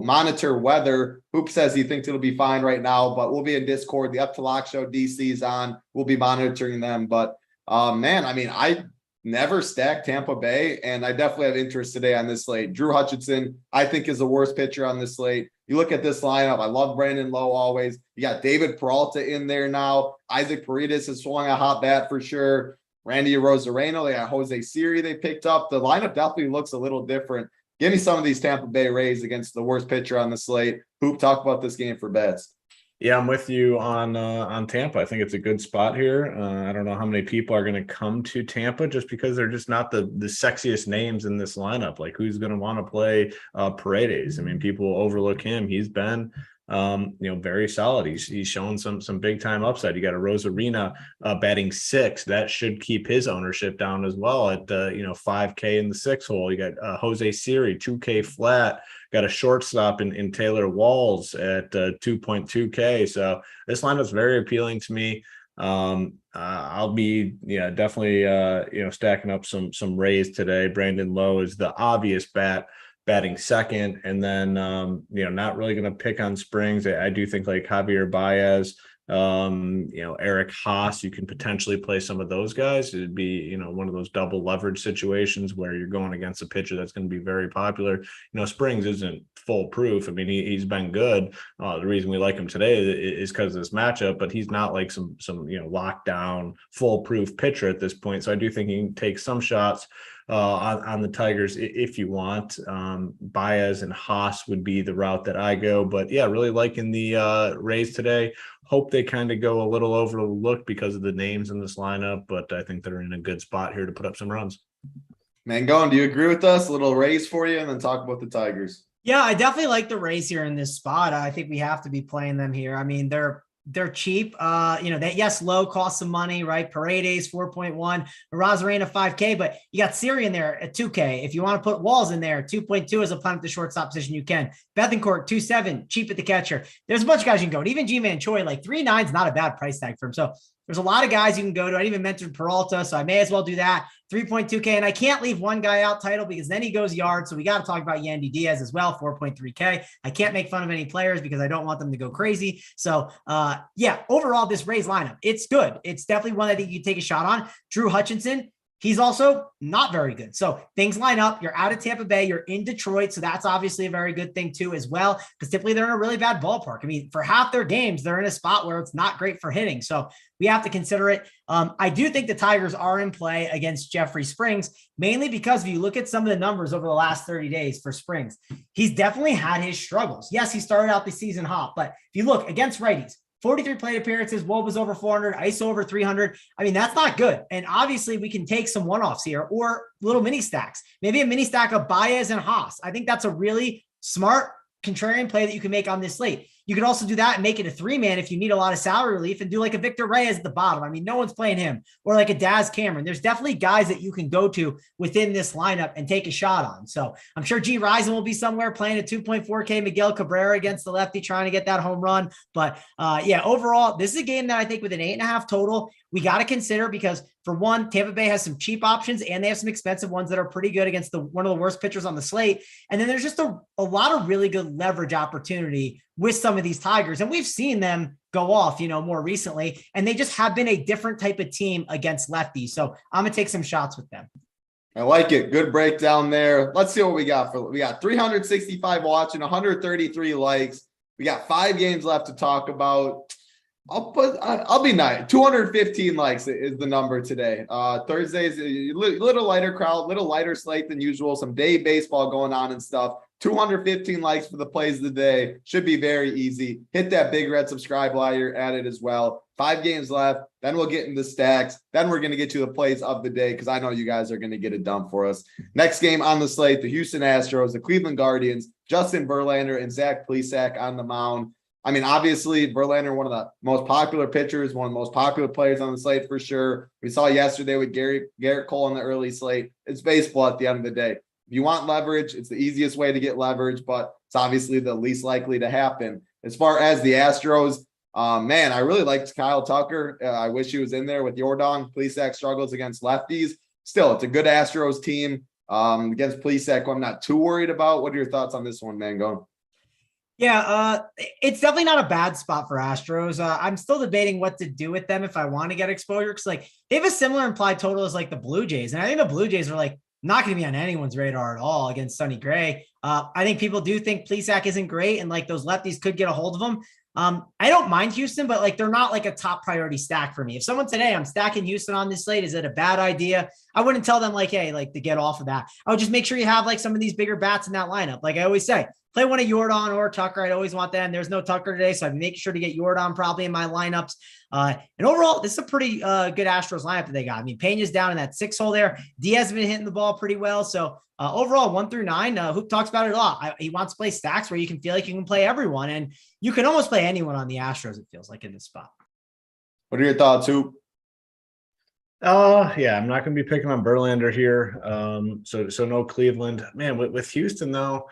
monitor weather. Hoop says he thinks it'll be fine right now, but we'll be in Discord. The Up to Lock show DC is on. We'll be monitoring them. But man, I mean, I never stacked Tampa Bay, and I definitely have interest today on this slate. Drew Hutchinson, I think, is the worst pitcher on this slate. You look at this lineup, I love Brandon Lowe always. You got David Peralta in there now. Isaac Paredes has swung a hot bat for sure. Randy Arozarena, they got Jose Siri they picked up. The lineup definitely looks a little different. Give me some of these Tampa Bay Rays against the worst pitcher on the slate. Hoop, talk about this game for bets. Yeah, I'm with you on Tampa. I think it's a good spot here. I don't know how many people are going to come to Tampa just because they're just not the sexiest names in this lineup. Like who's going to want to play Paredes? I mean, people overlook him. He's been very solid. He's shown some big time upside. You got a Rosarina batting 6. That should keep his ownership down as well at $5K in the 6 hole. You got Jose Siri, $2K flat. Got a shortstop in Taylor Walls at 2.2K. So this lineup's very appealing to me. I'll be definitely stacking up some Rays today. Brandon Lowe is the obvious batting second, and then not really going to pick on Springs. I do think like Javier Baez Eric Haas, you can potentially play some of those guys. It'd be, one of those double leverage situations where you're going against a pitcher that's going to be very popular. Springs isn't foolproof. I mean, he's been good. The reason we like him today is because of this matchup, but he's not like some lockdown foolproof pitcher at this point. So I do think he can take some shots on the Tigers if you want. Baez and Haas would be the route that I go, but yeah, really liking the Rays today. Hope they kind of go a little overlooked because of the names in this lineup, but I think they're in a good spot here to put up some runs. Mangone, do you agree with us? A little Rays for you, and then talk about the Tigers. Yeah, I definitely like the Rays here in this spot. I think we have to be playing them here. I mean, they're cheap. Yes, low, cost some money, right? Paredes 4.1, Rosarena 5K, but you got Siri in there at 2K. If you want to put Walls in there, 2.2 as a punt at the shortstop position, you can. Bethancourt 2.7, cheap at the catcher. There's a bunch of guys you can go. And even G-Man Choi, like 3.9 is not a bad price tag for him. So there's a lot of guys you can go to. I even mentioned Peralta, so I may as well do that. 3.2K, and I can't leave one guy out, Title, because then he goes yard. So we got to talk about Yandy Diaz as well, 4.3K. I can't make fun of any players because I don't want them to go crazy. So overall, this Rays lineup, it's good. It's definitely one I think you take a shot on. Drew Hutchinson, he's also not very good. So things line up. You're out of Tampa Bay. You're in Detroit. So that's obviously a very good thing too, as well, because typically they're in a really bad ballpark. I mean, for half their games, they're in a spot where it's not great for hitting. So we have to consider it. I do think the Tigers are in play against Jeffrey Springs, mainly because if you look at some of the numbers over the last 30 days for Springs, he's definitely had his struggles. Yes, he started out the season hot, but if you look against righties, 43 plate appearances, WOBA was over 400, ISO over 300. I mean, that's not good. And obviously we can take some one-offs here or little mini stacks, maybe a mini stack of Baez and Haas. I think that's a really smart contrarian play that you can make on this slate. You could also do that and make it a 3-man if you need a lot of salary relief and do like a Victor Reyes at the bottom. I mean, no one's playing him, or like a Daz Cameron. There's definitely guys that you can go to within this lineup and take a shot on. So I'm sure G Rison will be somewhere playing a 2.4K Miguel Cabrera against the lefty, trying to get that home run. But overall, this is a game that I think with an 8.5 total, we got to consider, because for one, Tampa Bay has some cheap options and they have some expensive ones that are pretty good against one of the worst pitchers on the slate. And then there's just a lot of really good leverage opportunity with some of these Tigers. And we've seen them go off, more recently, and they just have been a different type of team against lefties. So I'm going to take some shots with them. I like it. Good breakdown there. Let's see what we got. We got 365 watching, 133 likes. We got 5 games left to talk about. I'll be nice. 215 likes is the number today. Thursday's a little lighter crowd, little lighter slate than usual. Some day baseball going on and stuff. 215 likes for the plays of the day. Should be very easy. Hit that big red subscribe while you're at it as well. 5 games left. Then we'll get into stacks. Then we're going to get to the plays of the day, because I know you guys are going to get it done for us. Next game on the slate, the Houston Astros, the Cleveland Guardians, Justin Verlander and Zach Plesac on the mound. I mean, obviously, Verlander, one of the most popular pitchers, one of the most popular players on the slate for sure. We saw yesterday with Garrett Cole in the early slate. It's baseball at the end of the day. If you want leverage, it's the easiest way to get leverage, but it's obviously the least likely to happen. As far as the Astros, I really liked Kyle Tucker. I wish he was in there with Jordan. Plesac struggles against lefties. Still, it's a good Astros team. Against Plesac, I'm not too worried about. What are your thoughts on this one, Mangone? Yeah, it's definitely not a bad spot for Astros. I'm still debating what to do with them if I want to get exposure, because they have a similar implied total as the Blue Jays. And I think the Blue Jays are not going to be on anyone's radar at all against Sonny Gray. I think people do think Plesac isn't great, and those lefties could get a hold of him. I don't mind Houston, but they're not a top priority stack for me. If someone today, I'm stacking Houston on this slate, is it a bad idea? I wouldn't tell them hey, to get off of that. I would just make sure you have some of these bigger bats in that lineup. Like I always say, play one of Jordan or Tucker. I'd always want them. There's no Tucker today, so I'm making sure to get Jordan probably in my lineups. And overall, this is a pretty good Astros lineup that they got. I mean, Pena's down in that 6 hole there. Diaz has been hitting the ball pretty well. So overall, 1 through 9, Hoop talks about it a lot. He wants to play stacks where you can feel like you can play everyone, and you can almost play anyone on the Astros, it feels like, in this spot. What are your thoughts, Hoop? I'm not going to be picking on Verlander here. So no Cleveland. Man, with Houston, though,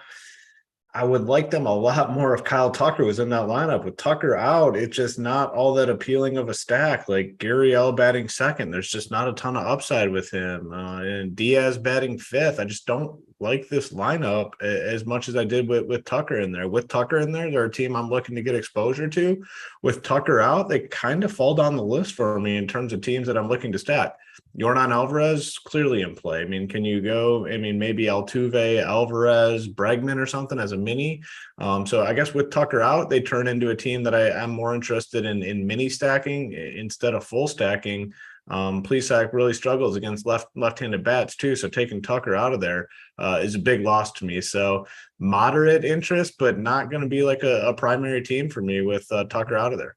I would like them a lot more if Kyle Tucker was in that lineup. With Tucker out, it's just not all that appealing of a stack. Like Gary L batting second, there's just not a ton of upside with him. And Diaz batting 5th. I just don't like this lineup as much as I did with Tucker in there. With Tucker in there, they're a team I'm looking to get exposure to. With Tucker out, they kind of fall down the list for me in terms of teams that I'm looking to stack. Yordan Alvarez clearly in play. I mean, can you go? I mean, maybe Altuve, Alvarez, Bregman or something as a mini. So I guess with Tucker out, they turn into a team that I'm more interested in mini stacking instead of full stacking. Plesac really struggles against left-handed bats too. So taking Tucker out of there is a big loss to me. So moderate interest, but not going to be like a primary team for me with Tucker out of there.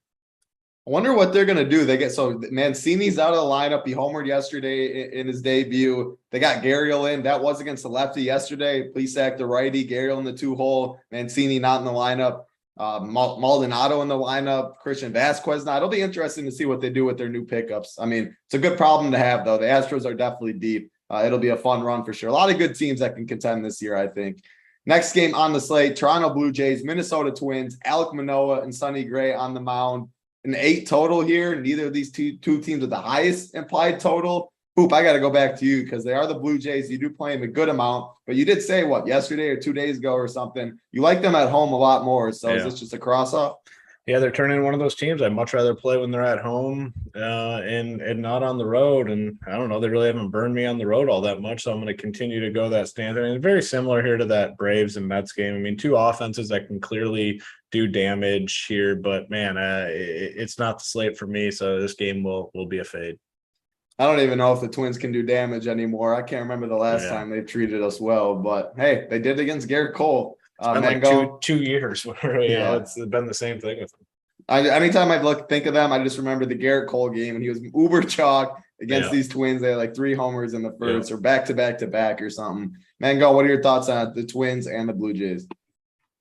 I wonder what they're going to do. They get Mancini's out of the lineup. He homered yesterday in his debut. They got Gurriel in. That was against the lefty yesterday. Plesac the righty, Gurriel in the 2-hole. Mancini not in the lineup. Maldonado in the lineup. Christian Vasquez not. It'll be interesting to see what they do with their new pickups. I mean, it's a good problem to have, though. The Astros are definitely deep. It'll be a fun run for sure. A lot of good teams that can contend this year, I think. Next game on the slate, Toronto Blue Jays, Minnesota Twins, Alek Manoah and Sonny Gray on the mound. An 8 total here. Neither of these two teams with the highest implied total. Hoop, I got to go back to you because they are the Blue Jays. You do play them a good amount, but you did say yesterday or 2 days ago or something. You like them at home a lot more. So Is this just a cross off? Yeah, they're turning one of those teams I'd much rather play when they're at home and not on the road. And I don't know, they really haven't burned me on the road all that much. So I'm going to continue to go that stance. I mean, very similar here to that Braves and Mets game. I mean, two offenses that can clearly do damage here, but man, it's not the slate for me. So this game will be a fade. I don't even know if the Twins can do damage anymore. I can't remember the last time they treated us well, but hey, they did against Garrett Cole. It's been like two years where it's been the same thing with them. Anytime I think of them, I just remember the Garrett Cole game, and he was uber chalk against these Twins. They had like 3 homers in the first, or back to back or something. Mango, what are your thoughts on the Twins and the Blue Jays?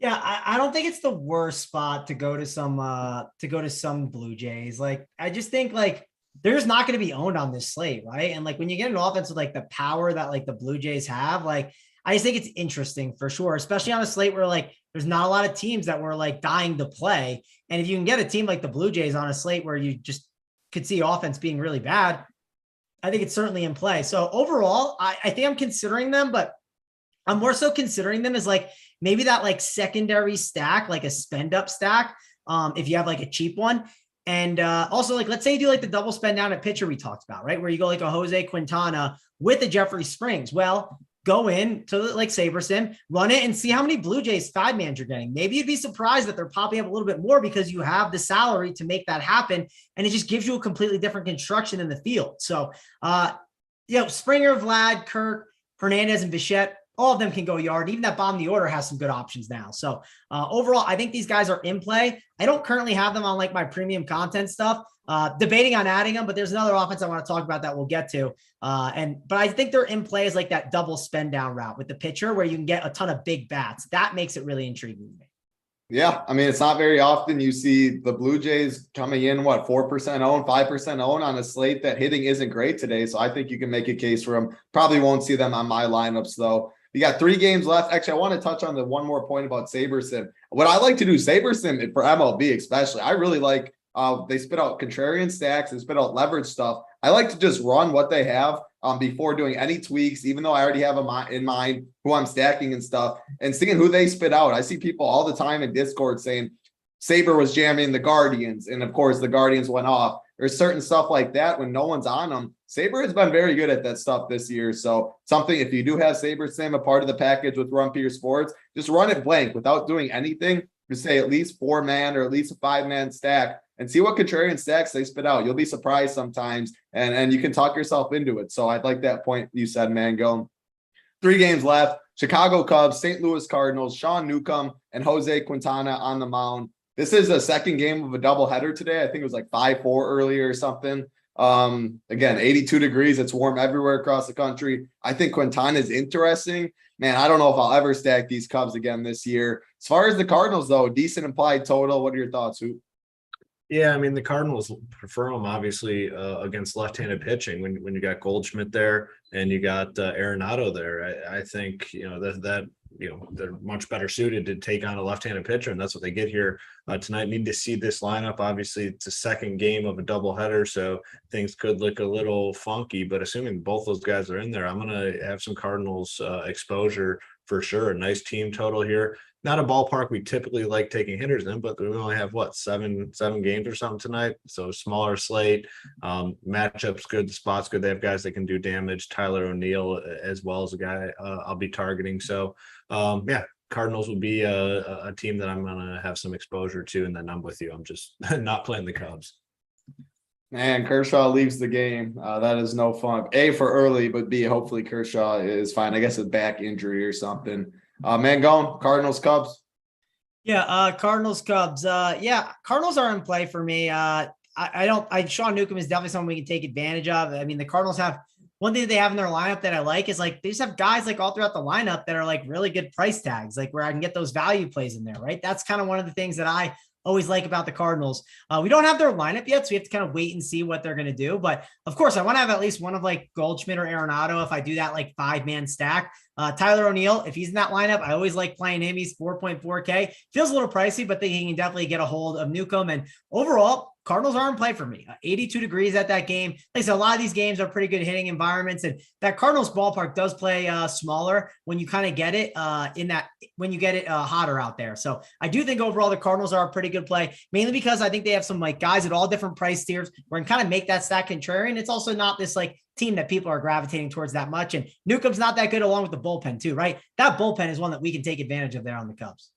Yeah, I don't think it's the worst spot to go to some Blue Jays. Like, I just think like they're just not going to be owned on this slate, right? And like when you get an offense with like the power that like the Blue Jays have, like I just think it's interesting for sure, especially on a slate where like there's not a lot of teams that were like dying to play. And if you can get a team like the Blue Jays on a slate where you just could see offense being really bad, I think it's certainly in play. So overall, I think I'm considering them, but I'm more so considering them as like maybe that like secondary stack, like a spend up stack. If you have like a cheap one. And also like, let's say you do like the double spend down at pitcher we talked about, right? Where you go like a Jose Quintana with a Jeffrey Springs. Well, go in to like SaberSim, run it and see how many Blue Jays 5-man you're getting. Maybe you'd be surprised that they're popping up a little bit more because you have the salary to make that happen. And it just gives you a completely different construction in the field. So, Springer, Vlad, Kirk, Hernandez, and Bichette, all of them can go yard. Even that bottom of the order has some good options now. So overall, I think these guys are in play. I don't currently have them on like my premium content stuff. Debating on adding them, but there's another offense I want to talk about that we'll get to. But I think they're in play as like that double spend down route with the pitcher where you can get a ton of big bats. That makes it really intriguing to me. Yeah, I mean, it's not very often you see the Blue Jays coming in, 4% owned, 5% owned on a slate that hitting isn't great today. So I think you can make a case for them. Probably won't see them on my lineups though. You got 3 games left. Actually, I want to touch on the one more point about SaberSim. What I like to do, SaberSim for MLB especially, I really like they spit out contrarian stacks and spit out leverage stuff. I like to just run what they have before doing any tweaks, even though I already have in mind who I'm stacking and stuff, and seeing who they spit out. I see people all the time in Discord saying Saber was jamming the Guardians, and of course the Guardians went off. There's certain stuff like that when no one's on them. Saber has been very good at that stuff this year. So something, if you do have SaberSim, a part of the package with Run Peer Sports, just run it blank without doing anything. Just say at least 4-man or at least a 5-man stack and see what contrarian stacks they spit out. You'll be surprised sometimes, and you can talk yourself into it. So I'd like that point you said, Mango. 3 games left. Chicago Cubs, St. Louis Cardinals, Sean Newcomb, and Jose Quintana on the mound. This is the second game of a doubleheader today. I think it was like 5-4 earlier or something. Again, 82 degrees. It's warm everywhere across the country. I think Quintana is interesting. Man, I don't know if I'll ever stack these Cubs again this year. As far as the Cardinals, though, decent implied total. What are your thoughts, Hoop? Yeah, I mean, the Cardinals prefer them, obviously, against left-handed pitching when you got Goldschmidt there and you got Arenado there. I think, that they're much better suited to take on a left-handed pitcher, and that's what they get here tonight. Need to see this lineup. Obviously, it's a second game of a doubleheader, so things could look a little funky. But assuming both those guys are in there, I'm going to have some Cardinals exposure for sure. A nice team total here. Not a ballpark we typically like taking hitters in, but we only have seven games or something tonight. So smaller slate, matchups good, the spot's good. They have guys that can do damage. Tyler O'Neill as well as a guy I'll be targeting. So Cardinals will be a team that I'm gonna have some exposure to, and then I'm with you. I'm just not playing the Cubs. Man, Kershaw leaves the game. That is no fun. A, for early, but B, hopefully Kershaw is fine. I guess a back injury or something. Mangone, Cardinals, Cubs. Yeah, Cardinals, Cubs. Cardinals are in play for me. Sean Newcomb is definitely someone we can take advantage of. I mean, the Cardinals have one thing that they have in their lineup that I like is like they just have guys like all throughout the lineup that are like really good price tags, like where I can get those value plays in there, right? That's kind of one of the things that I always like about the Cardinals. We don't have their lineup yet, so we have to kind of wait and see what they're going to do. But of course, I want to have at least one of like Goldschmidt or Arenado if I do that like 5-man stack. Tyler O'Neill, if he's in that lineup, I always like playing him. He's 4.4K. Feels a little pricey, but he can definitely get a hold of Newcomb. And overall, Cardinals are in play for me. 82 degrees at that game. Like I said, a lot of these games are pretty good hitting environments, and that Cardinals ballpark does play smaller when you kind of get it when you get it hotter out there. So I do think overall the Cardinals are a pretty good play, mainly because I think they have some like guys at all different price tiers where I can kind of make that stack contrarian. It's also not this like team that people are gravitating towards that much. And Newcomb's not that good along with the bullpen too, right? That bullpen is one that we can take advantage of there on the Cubs.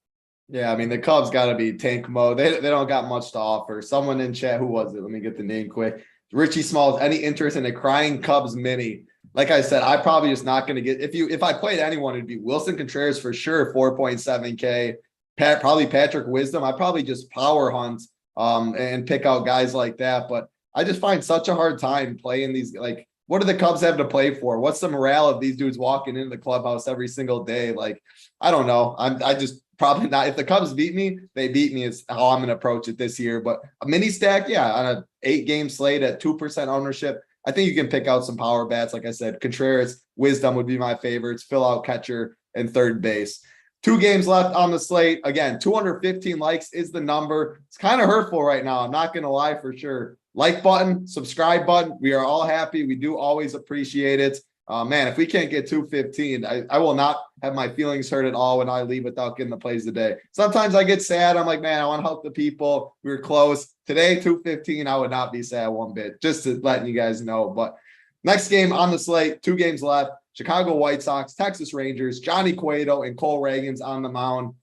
Yeah, I mean, the Cubs got to be tank mode. They don't got much to offer. Someone in chat, who was it? Let me get the name quick. Richie Smalls, any interest in a crying Cubs mini? Like I said, I probably just not going to get, if I played anyone, it'd be Wilson Contreras for sure, 4.7K. Probably Patrick Wisdom. I probably just power hunt and pick out guys like that. But I just find such a hard time playing these. Like, what do the Cubs have to play for? What's the morale of these dudes walking into the clubhouse every single day? Like, I don't know. I just probably not. If the Cubs beat me, they beat me is how I'm going to approach it this year. But a mini stack, yeah, on a 8-game slate at 2% ownership, I think you can pick out some power bats. Like I said, Contreras, Wisdom would be my favorites. Fill out catcher and third base. 2 games left on the slate. Again, 215 likes is the number. It's kind of hurtful right now. I'm not going to lie for sure. Like button, subscribe button. We are all happy. We do always appreciate it. Man, if we can't get 215, I will not have my feelings hurt at all when I leave without getting the plays today. Sometimes I get sad. I'm like, man, I want to help the people. We were close. Today, 215, I would not be sad one bit, just to letting you guys know. But next game on the slate, 2 games left. Chicago White Sox, Texas Rangers, Johnny Cueto and Cole Reagans on the mound.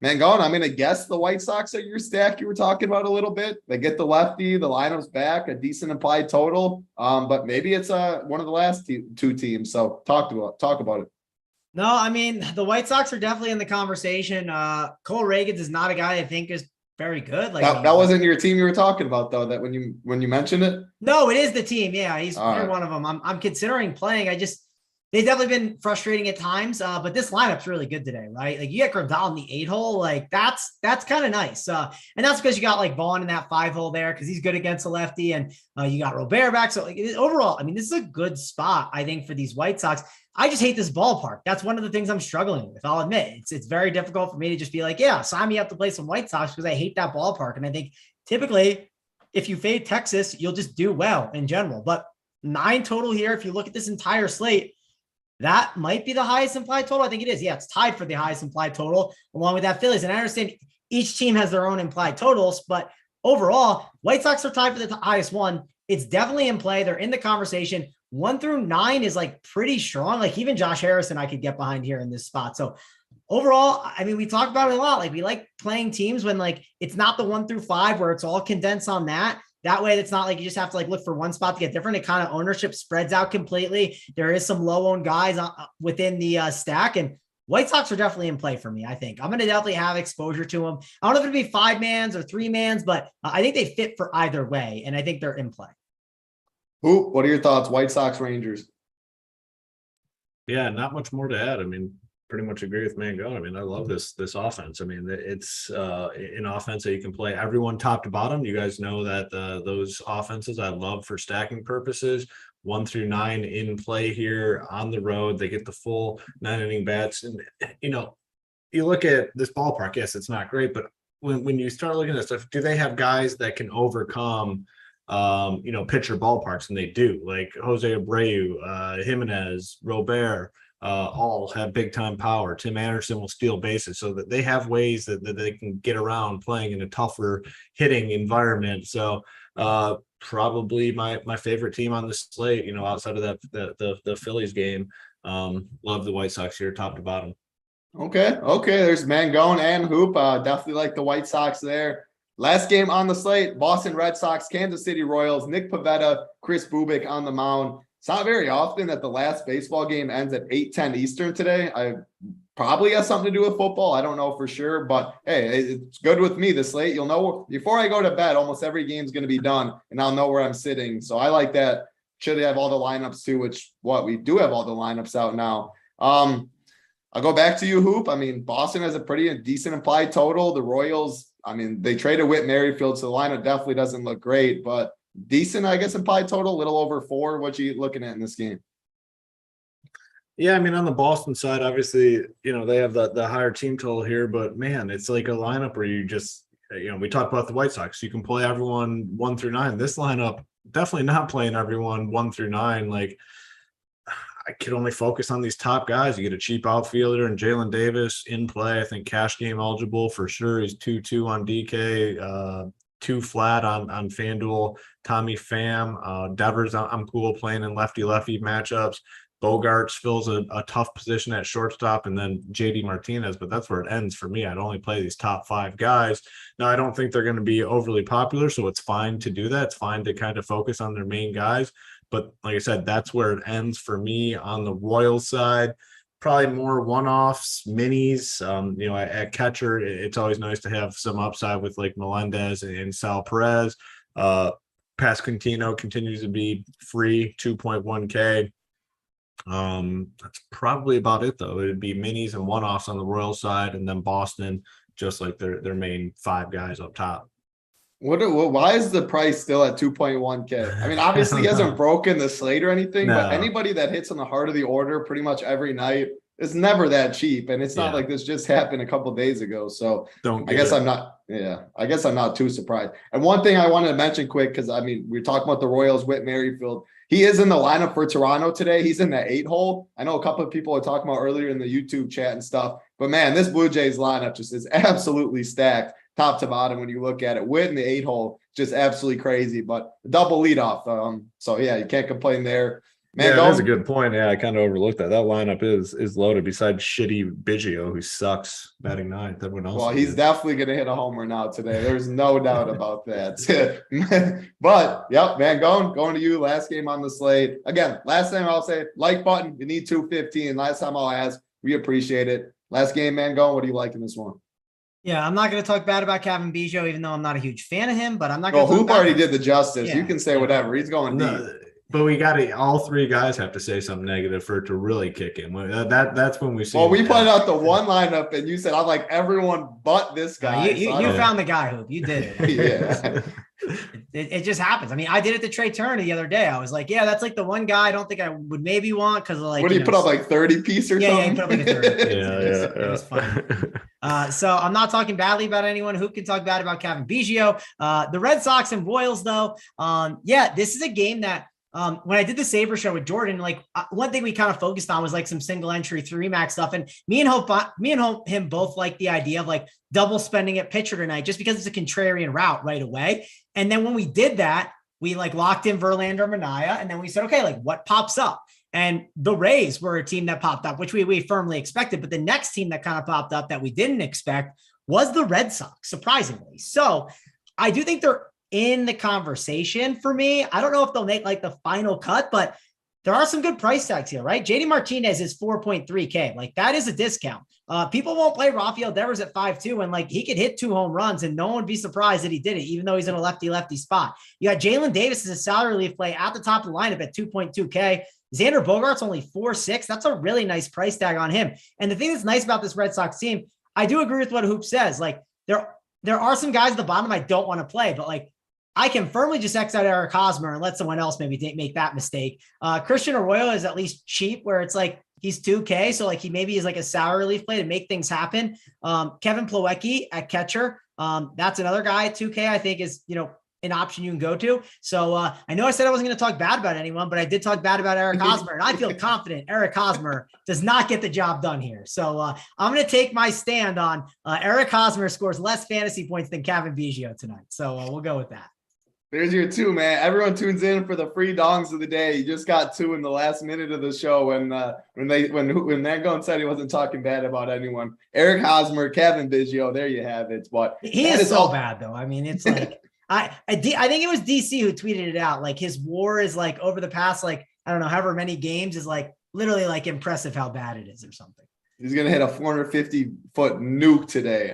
Mangone, I'm going to guess the White Sox are your stack you were talking about a little bit. They get the lefty, the lineup's back, a decent implied total. But maybe it's one of the last 2 teams. So talk about it. No, I mean, the White Sox are definitely in the conversation. Cole Reagans is not a guy I think is very good. Like that wasn't your team you were talking about, though, that when you mentioned it? No, it is the team. Yeah, he's one of them. I'm considering playing. They've definitely been frustrating at times, but this lineup's really good today, right? Like you get Grandal in the 8-hole, like that's kind of nice. And that's because you got like Vaughn in that 5-hole there because he's good against the lefty, and you got Robert back. So like, overall, I mean, this is a good spot, I think, for these White Sox. I just hate this ballpark. That's one of the things I'm struggling with. I'll admit it's very difficult for me to just be like, yeah, sign me up to play some White Sox because I hate that ballpark. And I think typically if you fade Texas, you'll just do well in general. But 9 total here, if you look at this entire slate, that might be the highest implied total. I think it is. Yeah, it's tied for the highest implied total along with that Phillies. And I understand each team has their own implied totals, but overall, White Sox are tied for the highest one. It's definitely in play. They're in the conversation. 1 through 9 is like pretty strong. Like even Josh Harrison, I could get behind here in this spot. So overall, I mean, we talk about it a lot. Like we like playing teams when like it's not the 1 through 5 where it's all condensed on that. That way, it's not like you just have to like look for one spot to get different. It kind of ownership spreads out completely. There is some low-owned guys within the stack, and White Sox are definitely in play for me, I think. I'm going to definitely have exposure to them. I don't know if it'll be 5-mans or 3-mans, but I think they fit for either way, and I think they're in play. What are your thoughts? White Sox, Rangers. Yeah, not much more to add. I mean, pretty much agree with Mangone. I mean, I love this offense. I mean, it's an offense that you can play everyone top to bottom. You guys know that those offenses I love for stacking purposes. 1 through 9 in play here on the road. They get the full 9-inning bats. And, you look at this ballpark, yes, it's not great, but when you start looking at stuff, do they have guys that can overcome pitcher ballparks? And they do. Like Jose Abreu, Jimenez, Robert, all have big time power. Tim Anderson will steal bases, so that they have ways that they can get around playing in a tougher hitting environment. So probably my favorite team on the slate, outside of the Phillies game. Love the White Sox here, top to bottom. Okay. There's Mangone and Hoop. Definitely like the White Sox there. Last game on the slate, Boston Red Sox, Kansas City Royals, Nick Pivetta, Chris Bubik on the mound. It's not very often that the last baseball game ends at 8:10 Eastern today. I probably has something to do with football. I don't know for sure, but hey, it's good with me, the slate. You'll know before I go to bed, almost every game's going to be done, and I'll know where I'm sitting. So I like that. Should have all the lineups too, we do have all the lineups out now. I'll go back to you, Hoop. I mean, Boston has a pretty decent implied total. The Royals, I mean, they traded Whit Merrifield, so the lineup definitely doesn't look great, but decent, I guess, implied total, a little over 4. What you looking at in this game? Yeah, I mean, on the Boston side, obviously, they have the higher team total here, but man, it's like a lineup where you just, we talked about the White Sox. You can play everyone 1 through 9. This lineup, definitely not playing everyone 1 through 9. Like, I could only focus on these top guys. You get a cheap outfielder and Jalen Davis in play. I think cash game eligible for sure. He's 2-2 on DK, 2 flat on FanDuel. Tommy Pham, Devers, I'm cool playing in lefty-lefty matchups. Bogarts fills a tough position at shortstop, and then JD Martinez, but that's where it ends for me. I'd only play these top 5 guys. Now, I don't think they're going to be overly popular, so it's fine to do that. It's fine to kind of focus on their main guys. But like I said, that's where it ends for me on the Royals side. Probably more one-offs, minis. At catcher, it's always nice to have some upside with like Melendez and Sal Perez. Pasquantino continues to be free, 2.1K. That's probably about it, though. It'd be minis and one-offs on the Royals side, and then Boston, just like their main 5 guys up top. Why is the price still at 2.1K? I mean, obviously he hasn't broken the slate or anything, but anybody that hits on the heart of the order pretty much every night is never that cheap. And it's not like this just happened a couple of days ago. So I guess I'm not too surprised. And one thing I wanted to mention quick, because I mean, we were talking about the Royals, Whit Merrifield. He is in the lineup for Toronto today. He's in the 8 hole. I know a couple of people were talking about earlier in the YouTube chat and stuff, but man, this Blue Jays lineup just is absolutely stacked. Top to bottom, when you look at it, Whit in the 8 hole, just absolutely crazy, but double leadoff. So yeah, you can't complain there. Man, that's a good point. Yeah, I kind of overlooked that. That lineup is loaded. Besides shitty Biggio, who sucks, batting 9th. Everyone else. Well, he's definitely going to hit a homer now today. There's no doubt about that. But yep, man, going to you. Last game on the slate. Again, last time I'll say like button. You need 215. Last time I'll ask. We appreciate it. Last game, man, what do you like in this one? Yeah, I'm not going to talk bad about Kevin Biggio, even though I'm not a huge fan of him, but I'm not going to. Well, Hoop already did the justice. Yeah. You can say whatever. He's going deep. But we got to, all 3 guys have to say something negative for it to really kick in. That's when we see. Well, we put out the one lineup, and you said, I like everyone but this guy. You found the guy, Hoop. You did it. Yeah. It just happens. I mean, I did it to Trey Turner the other day. I was like, yeah, that's like the one guy I don't think I would maybe want because like. What do you put up, like 30 piece or something? Yeah, he put up like a 30 piece. It was fun. So I'm not talking badly about anyone. Who can talk bad about Kevin Biggio? The Red Sox and Royals, though. This is a game that when I did the Saber show with Jordan, like one thing we kind of focused on was like some single entry 3 max stuff. And me and him both like the idea of like double spending at pitcher tonight, just because it's a contrarian route right away. And then when we did that, we like locked in Verlander Manaea, and then we said, okay, like what pops up? And the Rays were a team that popped up, which we firmly expected. But the next team that kind of popped up that we didn't expect was the Red Sox, surprisingly. So I do think they're in the conversation for me. I don't know if they'll make like the final cut, but there are some good price tags here, right? JD Martinez is 4.3K. Like that is a discount. People won't play Rafael Devers at 5.2, and like he could hit 2 home runs and no one would be surprised that he did it, even though he's in a lefty spot. You got Jalen Davis as a salary relief play at the top of the lineup at 2.2K. Xander Bogaerts only 4.6. That's a really nice price tag on him. And the thing that's nice about this Red Sox team, I do agree with what Hoop says. Like there are some guys at the bottom I don't want to play, but like I can firmly just X out Eric Hosmer and let someone else maybe make that mistake. Christian Arroyo is at least cheap, where it's like he's 2K. So like he maybe is like a sour relief play to make things happen. Kevin Plawecki at catcher. That's another guy at 2K I think is, an option you can go to. So I know I said I wasn't going to talk bad about anyone, but I did talk bad about Eric Hosmer, and I feel confident Eric Hosmer does not get the job done here. So I'm going to take my stand on Eric Hosmer scores less fantasy points than Kevin Biggio tonight. So we'll go with that. There's your 2, man. Everyone tunes in for the free dongs of the day. You just got 2 in the last minute of the show when Mangone said he wasn't talking bad about anyone. Eric Hosmer, Kevin Biggio, there you have it. But he is so bad though. I mean, it's like I think it was DC who tweeted it out. Like his WAR is like over the past like I don't know however many games is like literally like impressive how bad it is or something. He's gonna hit a 450-foot nuke today.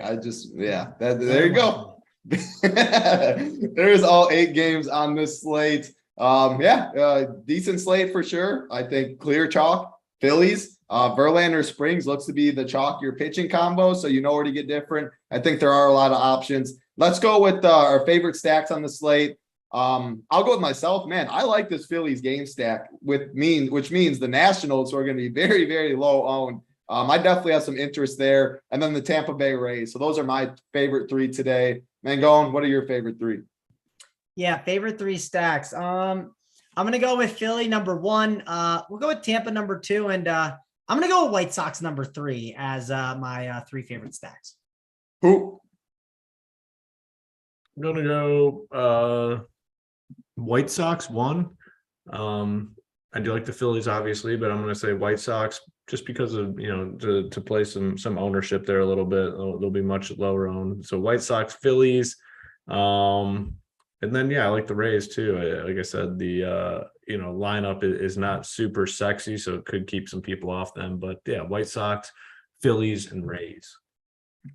There you go. There's all 8 games on this slate. Decent slate for sure. I think clear chalk. Phillies, Verlander Springs looks to be the chalkier pitching combo, so you know where to get different. I think there are a lot of options. Let's go with our favorite stacks on the slate. I'll go with myself, man. I like this Phillies game stack which means the Nationals who are going to be very, very low owned. I definitely have some interest there. And then the Tampa Bay Rays. So those are my favorite 3 today. Mangone, what are your favorite 3? Yeah, favorite 3 stacks. I'm going to go with Philly number 1. We'll go with Tampa number 2. And I'm going to go with White Sox number 3 as my 3 favorite stacks. Who? I'm going to go White Sox 1. I do like the Phillies, obviously, but I'm going to say White Sox just because of, to play some ownership there a little bit. They'll be much lower owned. So White Sox, Phillies. And then, I like the Rays too. Like I said, the, lineup is not super sexy, so it could keep some people off them. But White Sox, Phillies, and Rays.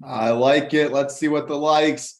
I like it. Let's see what the likes.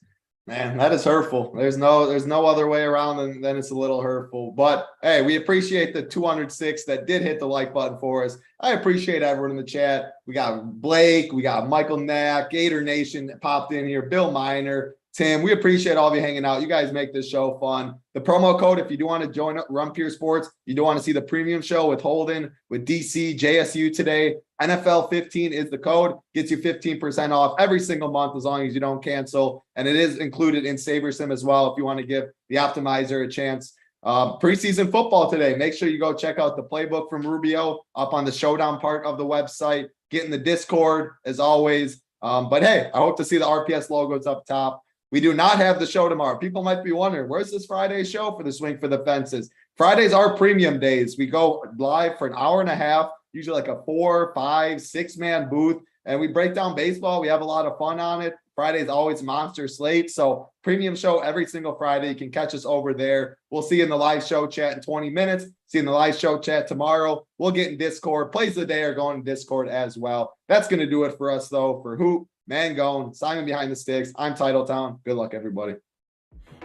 Man, that is hurtful. There's no other way around than it's a little hurtful. But hey, we appreciate the 206 that did hit the like button for us. I appreciate everyone in the chat. We got Blake, we got Michael Knack, Gator Nation popped in here, Bill Miner, Tim. We appreciate all of you hanging out. You guys make this show fun. The promo code, if you do want to join Run Pure Sports, you do want to see the premium show with Holden, with DC, JSU today, NFL 15 is the code, gets you 15% off every single month as long as you don't cancel. And it is included in SaberSim as well if you want to give the optimizer a chance. Preseason football today. Make sure you go check out the playbook from Rubio up on the Showdown part of the website. Get in the Discord as always. But hey, I hope to see the RPS logos up top. We do not have the show tomorrow. People might be wondering, where's this Friday show for the Swing for the Fences? Fridays are premium days. We go live for an hour and a half, usually like a 4, 5, 6-man booth, and we break down baseball. We have a lot of fun on it. Friday is always monster slate. So premium show every single Friday. You can catch us over there. We'll see you in the live show chat in 20 minutes. See you in the live show chat tomorrow. We'll get in Discord. Plays of the day are going in Discord as well. That's going to do it for us, though. For Hoop, Mangone, Simon Behind the Sticks, I'm Titletown. Good luck, everybody.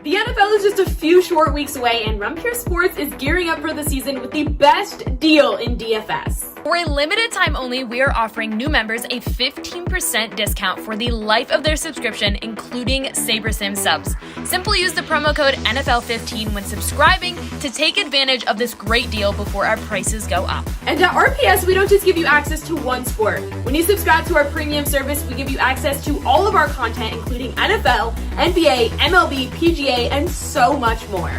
The NFL is just a few short weeks away, and Run Pure Sports is gearing up for the season with the best deal in DFS. For a limited time only, we are offering new members a 15% discount for the life of their subscription, including SaberSim subs. Simply use the promo code NFL15 when subscribing to take advantage of this great deal before our prices go up. And at RPS, we don't just give you access to one sport. When you subscribe to our premium service, we give you access to all of our content, including NFL, NBA, MLB, PGA, and so much more.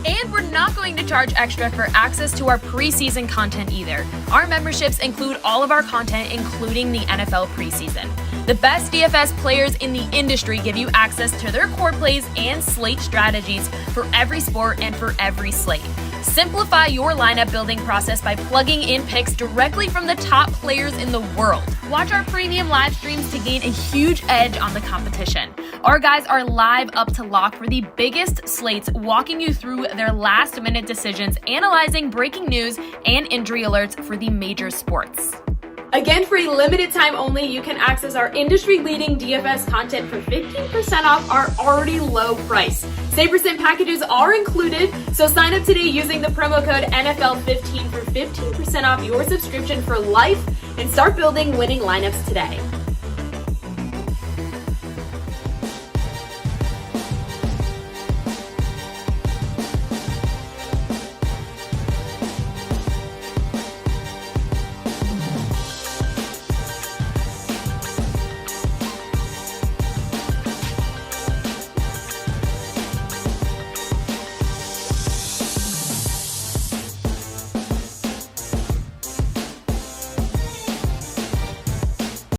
And we're not going to charge extra for access to our preseason content either. Our memberships include all of our content, including the NFL preseason. The best DFS players in the industry give you access to their core plays and slate strategies for every sport and for every slate. Simplify your lineup building process by plugging in picks directly from the top players in the world. Watch our premium live streams to gain a huge edge on the competition. Our guys are live up to lock for the biggest slates, walking you through their last-minute decisions, analyzing breaking news and injury alerts for the major sports. Again, for a limited time only, you can access our industry-leading DFS content for 15% off our already low price. SaberSim packages are included, so sign up today using the promo code NFL15 for 15% off your subscription for life and start building winning lineups today.